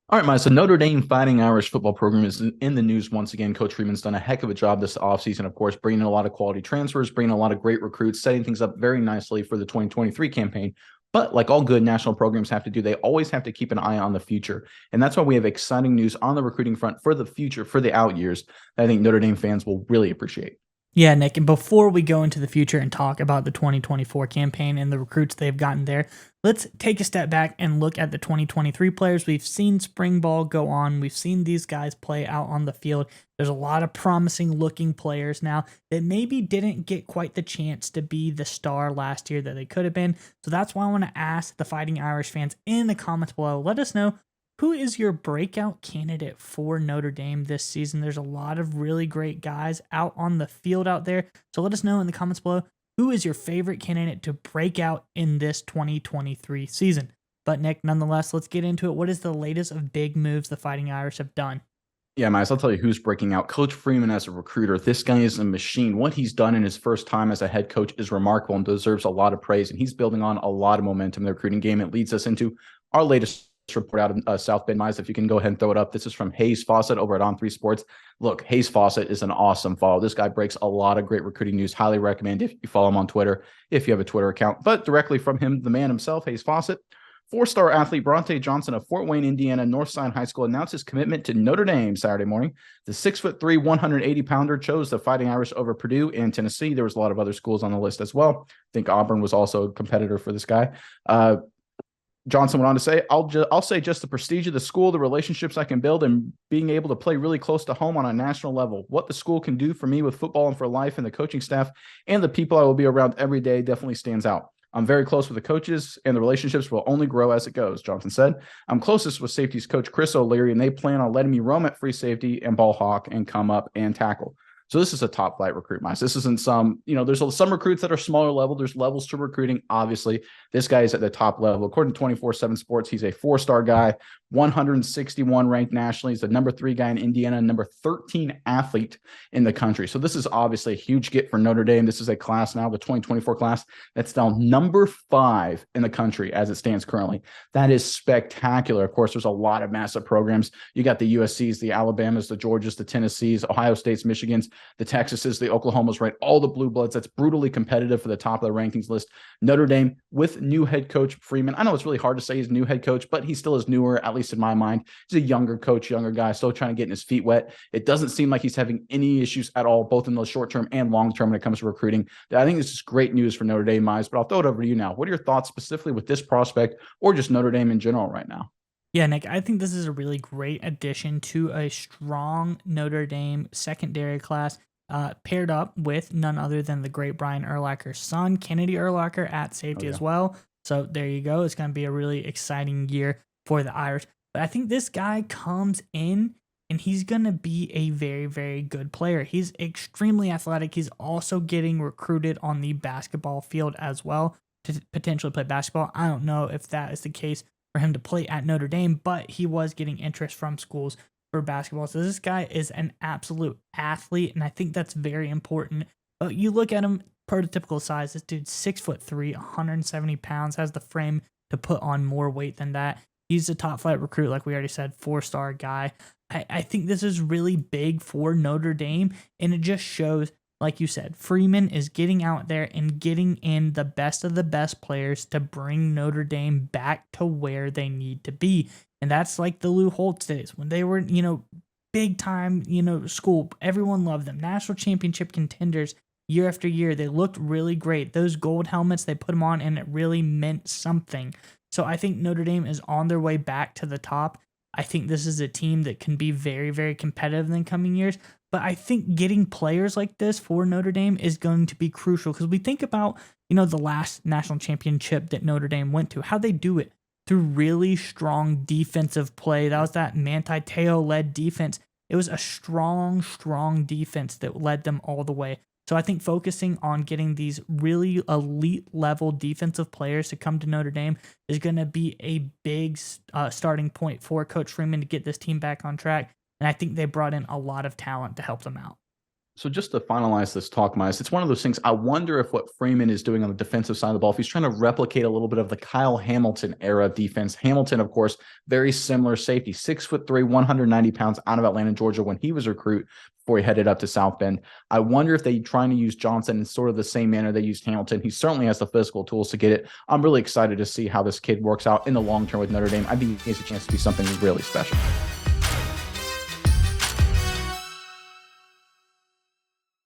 All right, Mike. So Notre Dame Fighting Irish football program is in the news once again. Coach Freeman's done a heck of a job this offseason, of course, bringing in a lot of quality transfers, bringing a lot of great recruits, setting things up very nicely for the 2023 campaign. But like all good national programs have to do, they always have to keep an eye on the future. And that's why we have exciting news on the recruiting front for the future, for the out years, that I think Notre Dame fans will really appreciate. Yeah, Nick. And before we go into the future and talk about the 2024 campaign and the recruits they've gotten there, let's take a step back and look at the 2023 players. We've seen spring ball go on. We've seen these guys play out on the field. There's a lot of promising looking players now that maybe didn't get quite the chance to be the star last year that they could have been. So that's why I want to ask the Fighting Irish fans in the comments below. Let us know, who is your breakout candidate for Notre Dame this season? There's a lot of really great guys out on the field out there. So let us know in the comments below, who is your favorite candidate to break out in this 2023 season? But Nick, nonetheless, let's get into it. What is the latest of big moves the Fighting Irish have done? Yeah, Miles, I'll tell you who's breaking out. Coach Freeman as a recruiter. This guy is a machine. What he's done in his first time as a head coach is remarkable and deserves a lot of praise. And he's building on a lot of momentum in the recruiting game. It leads us into our latest report out of South Bend, Miles. If you can go ahead and throw it up. This is from Hayes Fawcett over at On3 Sports. Look, Hayes Fawcett is an awesome follow. This guy breaks a lot of great recruiting news. Highly recommend if you follow him on Twitter, if you have a Twitter account. But directly from him, the man himself, Hayes Fawcett. Four-star athlete Bronte Johnson of Fort Wayne, Indiana, Northside High School announced his commitment to Notre Dame Saturday morning. The 6'3", 180-pounder chose the Fighting Irish over Purdue and Tennessee. There was a lot of other schools on the list as well. I think Auburn was also a competitor for this guy. Johnson went on to say, I'll say just the prestige of the school, the relationships I can build, and being able to play really close to home on a national level. What the school can do for me with football and for life and the coaching staff and the people I will be around every day definitely stands out. I'm very close with the coaches, and the relationships will only grow as it goes, Johnson said. I'm closest with safeties coach Chris O'Leary, and they plan on letting me roam at free safety and ball hawk and come up and tackle. So this is a top flight recruit, Miles. This isn't some, there's some recruits that are smaller level. There's levels to recruiting. Obviously, this guy is at the top level. According to 24/7 Sports, he's a 4-star guy, 161 ranked nationally. He's the number 3 guy in Indiana, number 13 athlete in the country. So this is obviously a huge get for Notre Dame. This is a class now, the 2024 class, that's now number 5 in the country as it stands currently. That is spectacular. Of course, there's a lot of massive programs. You got the USCs, the Alabamas, the Georgias, the Tennessees, Ohio States, Michigans, the Texases, the Oklahomas, right? All the blue bloods. That's brutally competitive for the top of the rankings list. Notre Dame with new head coach Freeman. I know it's really hard to say he's a new head coach, but he still is newer, at least in my mind. He's a younger coach, younger guy, still trying to get in his feet wet. It doesn't seem like he's having any issues at all, both in the short term and long term when it comes to recruiting. I think this is great news for Notre Dame, Mize, but I'll throw it over to you now. What are your thoughts specifically with this prospect or just Notre Dame in general right now? Yeah, Nick, I think this is a really great addition to a strong Notre Dame secondary class, paired up with none other than the great Brian Urlacher's son, Kennedy Urlacher, at Oh, safety yeah. as well. So there you go. It's going to be a really exciting year for the Irish. But I think this guy comes in and he's going to be a very, very good player. He's extremely athletic. He's also getting recruited on the basketball field as well to potentially play basketball. I don't know if that is the case for him to play at Notre Dame, but he was getting interest from schools for basketball. So this guy is an absolute athlete, and I think that's very important. But you look at him, prototypical size. This dude's 6'3", 170 pounds, has the frame to put on more weight than that. He's a top flight recruit, like we already said, 4-star guy. I think this is really big for Notre Dame, and it just shows, like you said, Freeman is getting out there and getting in the best of the best players to bring Notre Dame back to where they need to be. And that's like the Lou Holtz days when they were, big time, school. Everyone loved them. National championship contenders year after year. They looked really great. Those gold helmets, they put them on and it really meant something. So I think Notre Dame is on their way back to the top. I think this is a team that can be very, very competitive in the coming years. But I think getting players like this for Notre Dame is going to be crucial because we think about, the last national championship that Notre Dame went to, how they do it through really strong defensive play. That was that Manti Te'o-led defense. It was a strong, strong defense that led them all the way. So I think focusing on getting these really elite level defensive players to come to Notre Dame is going to be a big starting point for Coach Freeman to get this team back on track. And I think they brought in a lot of talent to help them out. So just to finalize this talk, Miles, it's one of those things. I wonder if what Freeman is doing on the defensive side of the ball, if he's trying to replicate a little bit of the Kyle Hamilton era defense. Hamilton, of course, very similar safety, 6'3", 190 pounds, out of Atlanta, Georgia, when he was a recruit before he headed up to South Bend. I wonder if they're trying to use Johnson in sort of the same manner they used Hamilton. He certainly has the physical tools to get it. I'm really excited to see how this kid works out in the long term with Notre Dame. I think he has a chance to be something really special.